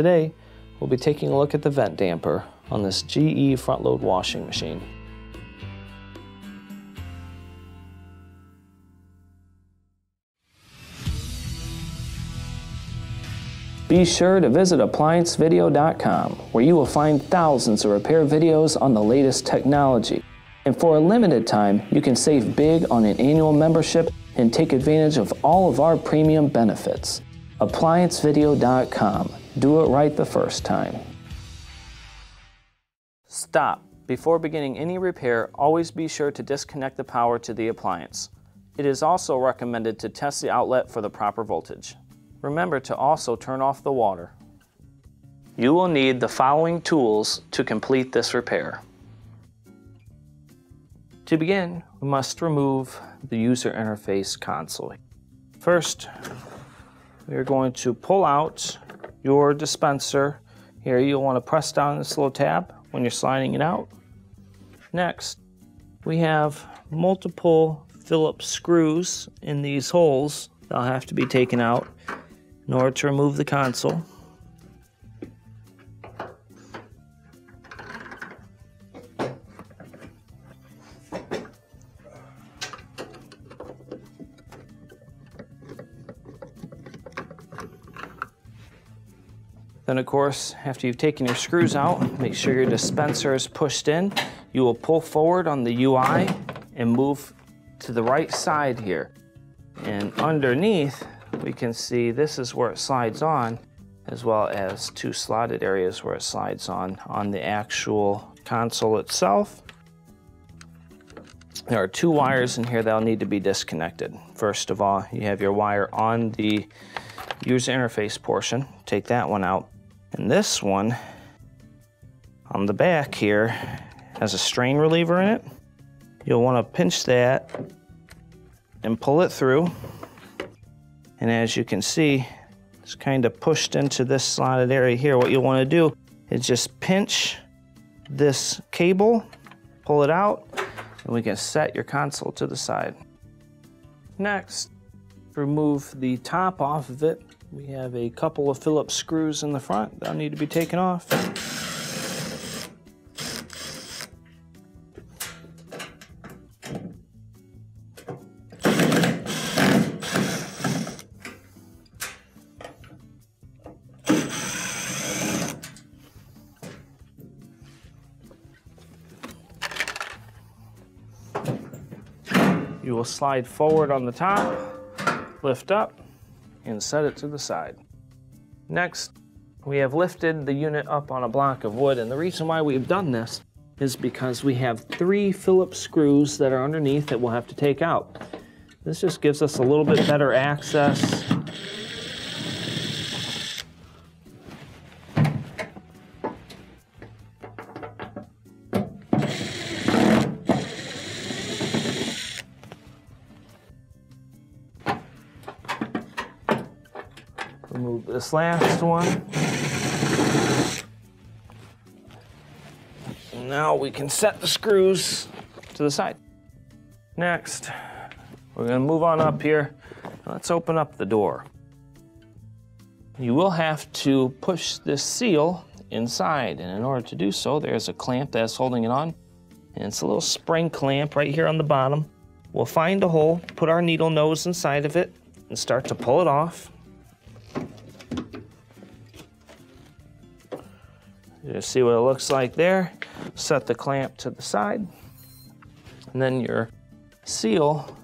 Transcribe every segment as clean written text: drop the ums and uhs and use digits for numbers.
Today, we'll be taking a look at the vent damper on this GE front-load washing machine. Be sure to visit ApplianceVideo.com, where you will find thousands of repair videos on the latest technology. And for a limited time, you can save big on an annual membership and take advantage of all of our premium benefits. ApplianceVideo.com. Do it right the first time. Stop. Before beginning any repair, always be sure to disconnect the power to the appliance. It is also recommended to test the outlet for the proper voltage. Remember to also turn off the water. You will need the following tools to complete this repair. To begin, we must remove the user interface console. First, we are going to pull out your dispenser. Here you'll want to press down this little tab when you're sliding it out. Next, we have multiple Phillips screws in these holes. They'll have to be taken out in order to remove the console. Then of course, after you've taken your screws out, make sure your dispenser is pushed in. You will pull forward on the UI and move to the right side here. And underneath, we can see this is where it slides on, as well as two slotted areas where it slides on the actual console itself. There are two wires in here that'll need to be disconnected. First of all, you have your wire on the user interface portion. Take that one out. And this one on the back here has a strain reliever in it. You'll want to pinch that and pull it through. And as you can see, it's kind of pushed into this slotted area here. What you'll want to do is just pinch this cable, pull it out, and we can set your console to the side. Next, remove the top off of it. We have a couple of Phillips screws in the front that'll need to be taken off. You will slide forward on the top, lift up, and set it to the side. Next, we have lifted the unit up on a block of wood, and the reason why we've done this is because we have 3 Phillips screws that are underneath that we'll have to take out. This just gives us a little bit better access. Remove this last one. And now we can set the screws to the side. Next, we're going to move on up here. Let's open up the door. You will have to push this seal inside, and in order to do so, there's a clamp that's holding it on. And it's a little spring clamp right here on the bottom. We'll find a hole, put our needle nose inside of it, and start to pull it off. You see what it looks like there. Set the clamp to the side. And then your seal,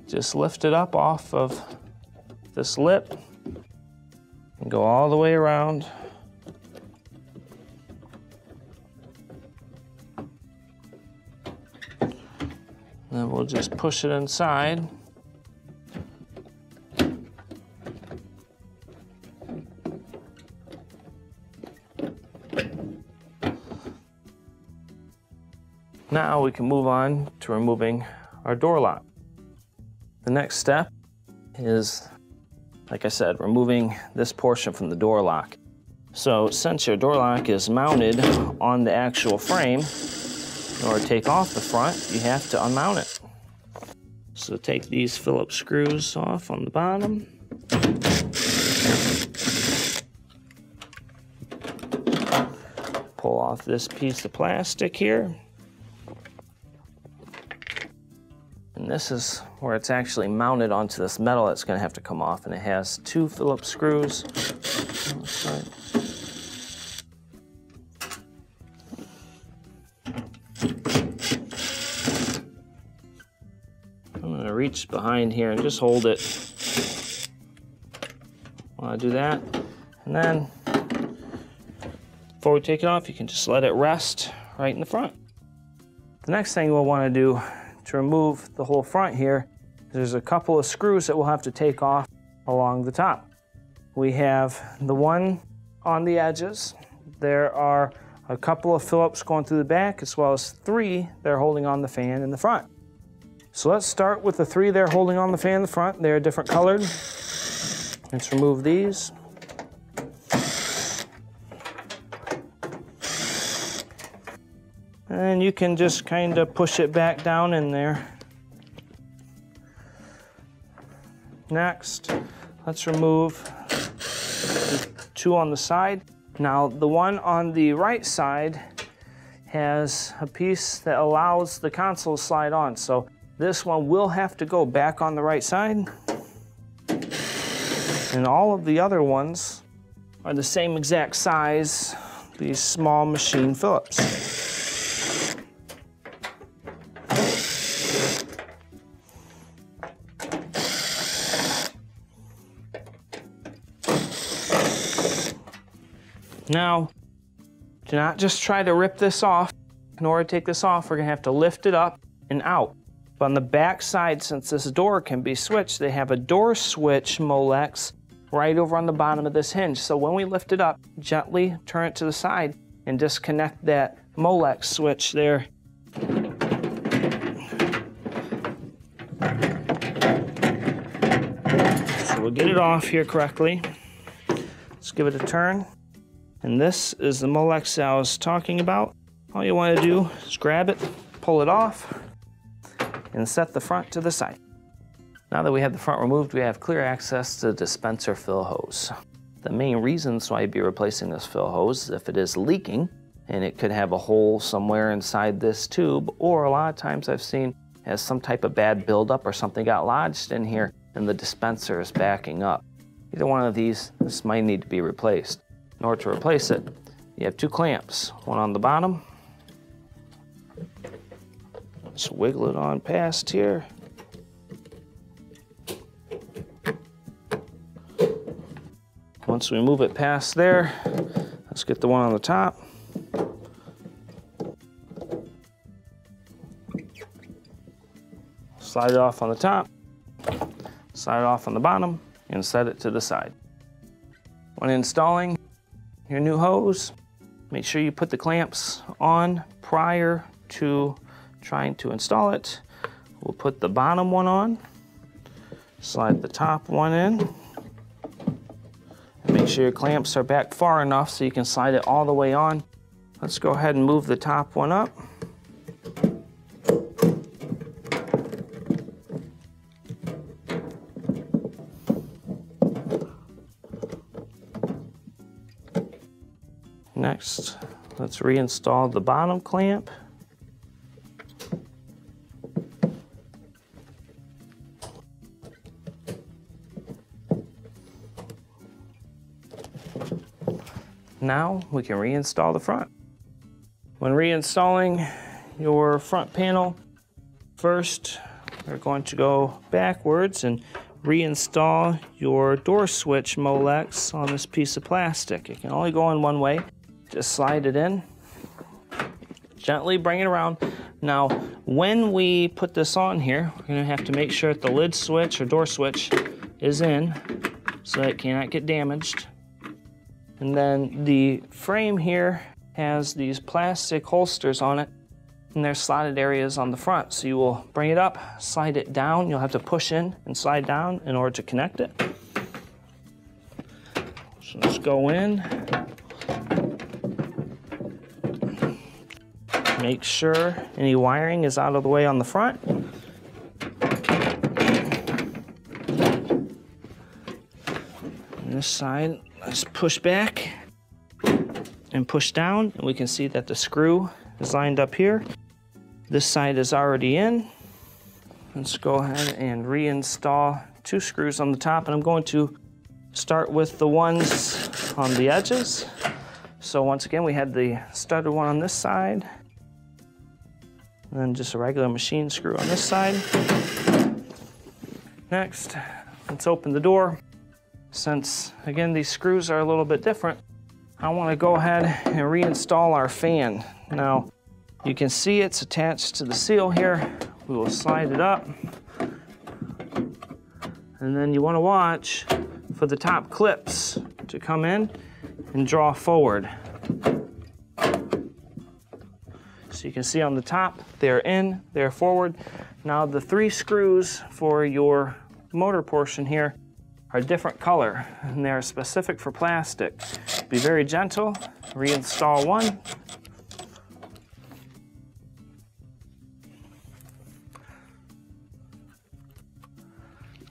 just lift it up off of this lip and go all the way around. Then we'll just push it inside. Now we can move on to removing our door lock. The next step is, like I said, removing this portion from the door lock. So since your door lock is mounted on the actual frame, in order to take off the front, you have to unmount it. So take these Phillips screws off on the bottom. pull off this piece of plastic here. And this is where it's actually mounted onto this metal that's going to have to come off, and it has 2 Phillips screws on the side. I'm going to reach behind here and just hold it while I do that. And then before we take it off, you can just let it rest right in the front. The next thing we'll want to do to remove the whole front here, there's a couple of screws that we'll have to take off along the top. We have the one on the edges. There are a couple of Phillips going through the back, as well as 3 that are holding on the fan in the front. So let's start with the 3 that are holding on the fan in the front. They're different colored. Let's remove these. And you can just kind of push it back down in there. Next, let's remove the 2 on the side. Now, the one on the right side has a piece that allows the console to slide on. So this one will have to go back on the right side. And all of the other ones are the same exact size, these small machine Phillips. Now, do not just try to rip this off. In order to take this off, we're gonna have to lift it up and out. But on the back side, since this door can be switched, they have a door switch Molex right over on the bottom of this hinge. So when we lift it up, gently turn it to the side and disconnect that Molex switch there. So we'll get it off here correctly. Let's give it a turn. And this is the Molex I was talking about. All you want to do is grab it, pull it off, and set the front to the side. Now that we have the front removed, we have clear access to the dispenser fill hose. The main reasons why you'd be replacing this fill hose is if it is leaking, and it could have a hole somewhere inside this tube, or a lot of times I've seen has some type of bad buildup or something got lodged in here and the dispenser is backing up. Either one of these, this might need to be replaced. In order to replace it, you have 2 clamps, one on the bottom. Just wiggle it on past here. Once we move it past there, let's get the one on the top. Slide it off on the top, slide it off on the bottom, and set it to the side. When installing your new hose, make sure you put the clamps on prior to trying to install it. We'll put the bottom one on, slide the top one in, and make sure your clamps are back far enough so you can slide it all the way on. Let's go ahead and move the top one up. Next, let's reinstall the bottom clamp. Now we can reinstall the front. When reinstalling your front panel, first we're going to go backwards and reinstall your door switch Molex on this piece of plastic. It can only go in one way. Just slide it in, gently bring it around. Now, when we put this on here, we're gonna have to make sure that the lid switch or door switch is in so that it cannot get damaged. And then the frame here has these plastic holsters on it, and there's slotted areas on the front. So you will bring it up, slide it down. You'll have to push in and slide down in order to connect it. So let's go in. Make sure any wiring is out of the way on the front. On this side, let's push back. and push down, and we can see that the screw is lined up here. This side is already in. Let's go ahead and reinstall 2 screws on the top, and I'm going to start with the ones on the edges. So once again, we had the studded one on this side, and then just a regular machine screw on this side. Next, let's open the door. Since, again, these screws are a little bit different, I want to go ahead and reinstall our fan. Now, you can see it's attached to the seal here. We will slide it up. And then you want to watch for the top clips to come in and draw forward. So you can see on the top, they're in, they're forward. Now the 3 screws for your motor portion here are a different color, and they're specific for plastic. Be very gentle, reinstall one.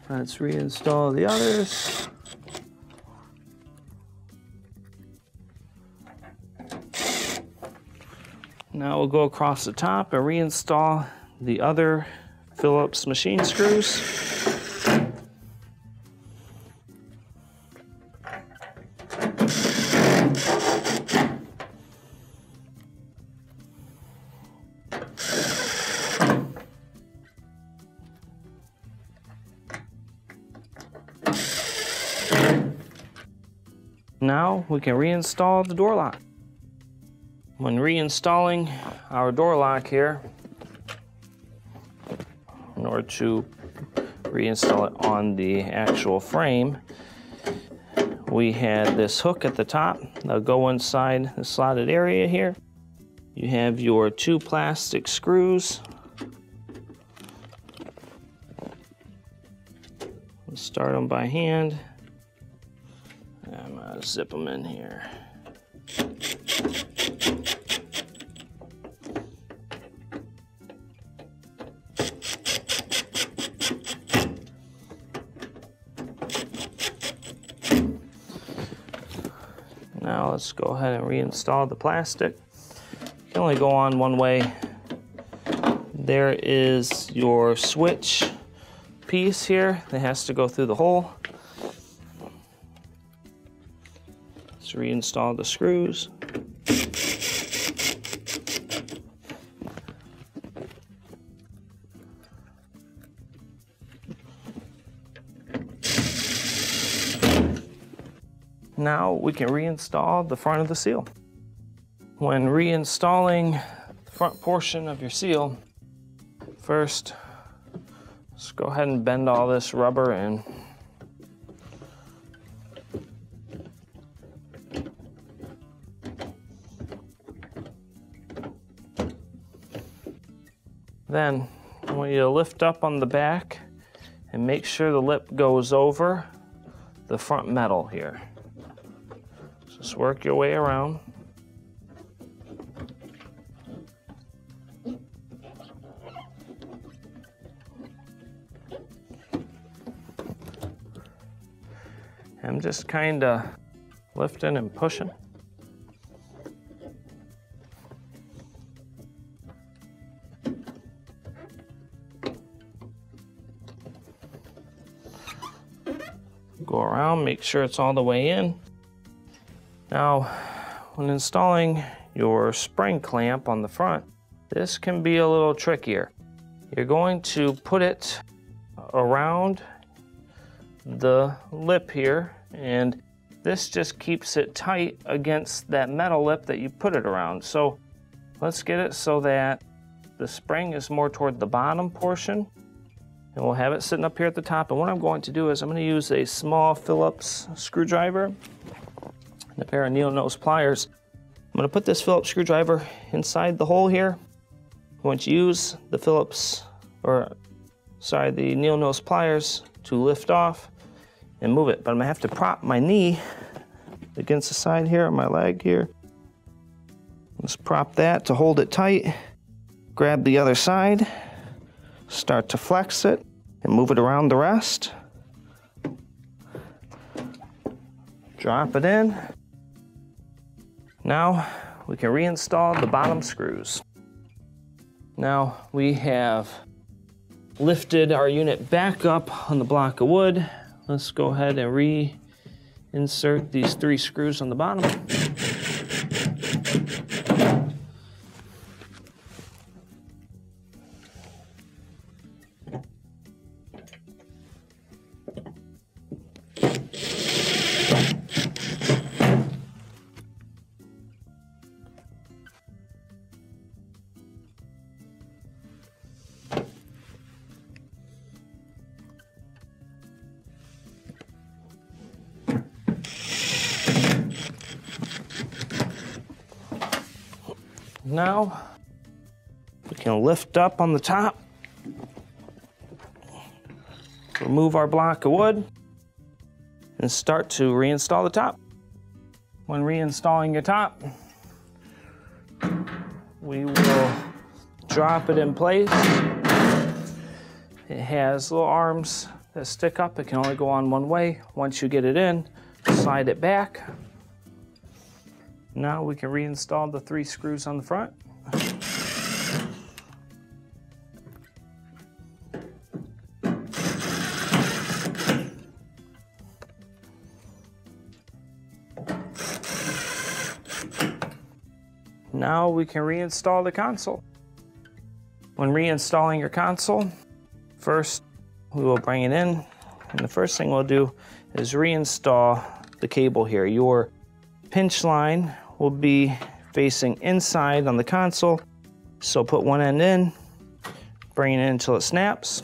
Let's reinstall the others. Now we'll go across the top and reinstall the other Phillips machine screws. Now we can reinstall the door lock. When reinstalling our door lock here, in order to reinstall it on the actual frame, we had this hook at the top that'll go inside the slotted area here. You have your 2 plastic screws. Let's start them by hand. I'm gonna zip them in here. Now let's go ahead and reinstall the plastic. You can only go on one way. There is your switch piece here that has to go through the hole. Let's reinstall the screws. Now we can reinstall the front of the seal. When reinstalling the front portion of your seal, first, let's go ahead and bend all this rubber in. Then I want you to lift up on the back and make sure the lip goes over the front metal here. Just work your way around. I'm just kind of lifting and pushing. Go around, make sure it's all the way in. Now, when installing your spring clamp on the front, this can be a little trickier. You're going to put it around the lip here, and this just keeps it tight against that metal lip that you put it around. So let's get it so that the spring is more toward the bottom portion, and we'll have it sitting up here at the top. And what I'm going to do is I'm going to use a small Phillips screwdriver and a pair of needle nose pliers. I'm going to put this Phillips screwdriver inside the hole here. I'm going to use the the needle nose pliers to lift off and move it. But I'm going to have to prop my knee against the side here, my leg here. Let's prop that to hold it tight. Grab the other side, start to flex it, and move it around the rest. Drop it in. Now we can reinstall the bottom screws. Now we have lifted our unit back up on the block of wood. Let's go ahead and reinsert these 3 screws on the bottom. Now we can lift up on the top, remove our block of wood, and start to reinstall the top. When reinstalling your top, we will drop it in place. It has little arms that stick up. It can only go on one way. Once you get it in, slide it back. Now we can reinstall the 3 screws on the front. Now we can reinstall the console. When reinstalling your console, first we will bring it in, and the first thing we'll do is reinstall the cable here. Your pinch line will be facing inside on the console, so put one end in, bring it in until it snaps.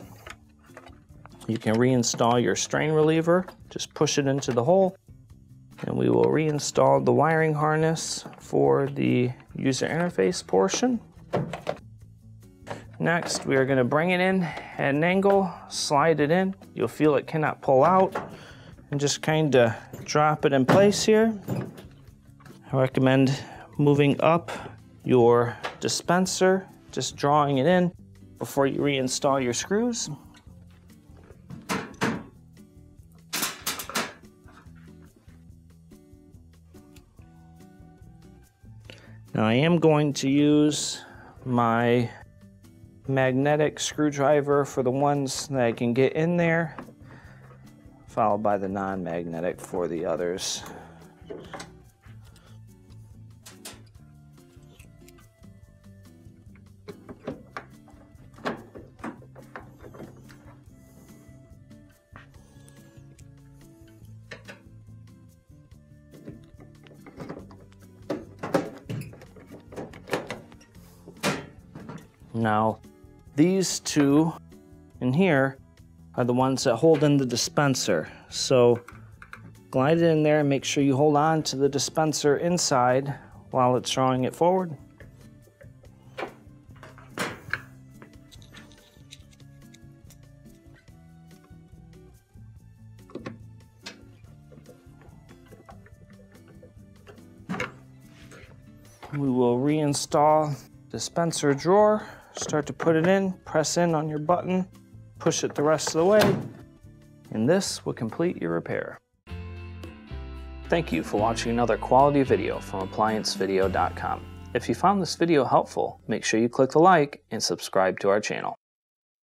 You can reinstall your strain reliever, just push it into the hole, and we will reinstall the wiring harness for the user interface portion. Next, we are going to bring it in at an angle, slide it in. You'll feel it cannot pull out, and just kind of drop it in place here. I recommend moving up your dispenser, just drawing it in before you reinstall your screws. Now I am going to use my magnetic screwdriver for the ones that I can get in there, followed by the non-magnetic for the others. Now, these 2 in here are the ones that hold in the dispenser. So glide it in there and make sure you hold on to the dispenser inside while it's drawing it forward. We will reinstall dispenser drawer. Start to put it in, press in on your button, push it the rest of the way, and this will complete your repair. Thank you for watching another quality video from ApplianceVideo.com. If you found this video helpful, make sure you click the like and subscribe to our channel.